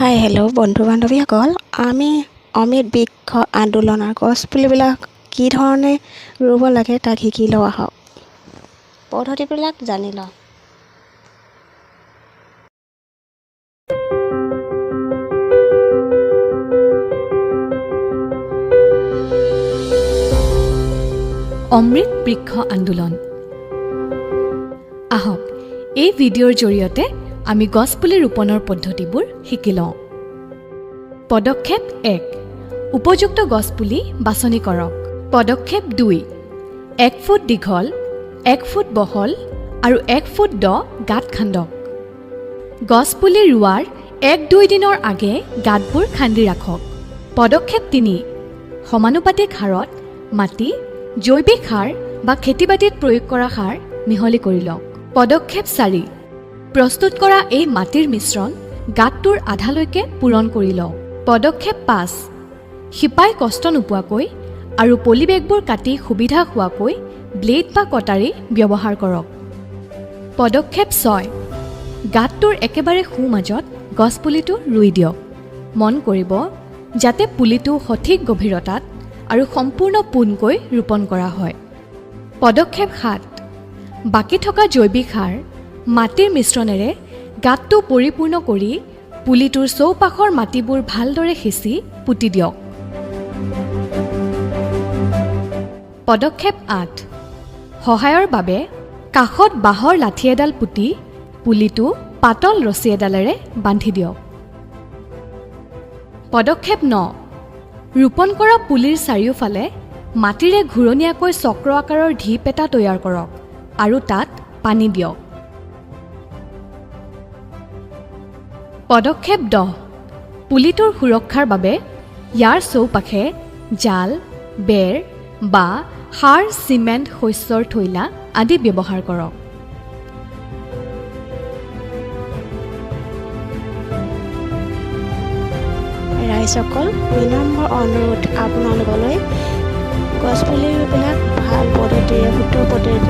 Hi hello' বন্ধু বান্ধৱীসকল, আমি অমৃত বৃক্ষ আন্দোলনৰ গছপুলিবিলাক কি ধৰণে ৰুব লাগে তাক শিকি লওঁ আহক। পদ্ধতিবিলাক জানি লওঁ। অমৃত বৃক্ষ আন্দোলন। আহক এই ভিডিঅ'ৰ জৰিয়তে আমি গছপুলি ৰোপণৰ পদ্ধতিবোৰ শিকি লওঁ। পদক্ষেপ 1, উপযুক্ত গছপুলি বাছনি কৰক। পদক্ষেপ 2, 1 ফুট দীঘল, 1 ফুট বহল আৰু 1 ফুট দ গাঁত খান্দক। গছপুলি ৰোৱাৰ 1-2 দিনৰ আগে গাঁতবোৰ খান্দি ৰাখক। পদক্ষেপ 3, সমানুপাতিক হাৰত মাটি, জৈৱিক সাৰ বা খেতিবাতিত প্ৰয়োগ কৰা সাৰ মিহলি কৰি লওক। পদক্ষেপ 4, প্ৰস্তুত কৰা এই মাটিৰ মিশ্ৰণ গাঁতটোৰ আধালৈকে পূৰণ কৰি লওক। পদক্ষেপ 5, শিপাই কষ্ট নোপোৱাকৈ আৰু পলিবেগবোৰ কাটি সুবিধা হোৱাকৈ ব্লেড বা কটাৰী ব্যৱহাৰ কৰক। পদক্ষেপ 6, গাঁতটোৰ একেবাৰে সোঁমাজত গছপুলিটো ৰুই দিয়ক। মন কৰিব যাতে পুলিটো সঠিক গভীৰতাত আৰু সম্পূৰ্ণ পোনকৈ ৰোপণ কৰা হয়। পদক্ষেপ 7, বাকী থকা জৈৱিক সাৰ মাটিৰ মিশ্ৰণেৰে গাঁতটো পৰিপূৰ্ণ কৰি পুলিটোৰ চৌপাশৰ মাটিবোৰ ভালদৰে সিঁচি পুতি দিয়ক। পদক্ষেপ 8, সহায়ৰ বাবে কাষত বাঁহৰ লাঠি এডাল পুতি পুলিটো পাতল ৰছী এডালেৰে বান্ধি দিয়ক। পদক্ষেপ 9, ৰোপণ কৰা পুলিৰ চাৰিওফালে মাটিৰে ঘূৰণীয়াকৈ চক্ৰ আকাৰৰ ঢিপ এটা তৈয়াৰ কৰক আৰু তাত পানী দিয়ক। পদক্ষেপ 10, পুলিটোৰ সুৰক্ষাৰ বাবে ইয়াৰ চৌপাশে জাল, বেৰ বা সাৰ, চিমেণ্ট, শস্যৰ থৈলা আদি ব্যৱহাৰ কৰক। ৰাইজসকল, বিনম্ৰ অনুৰোধ আপোনালোকলৈ গছপুলিবিলাক ভাল পদ্ধতিৰে শুদ্ধ পদ্ধতিৰে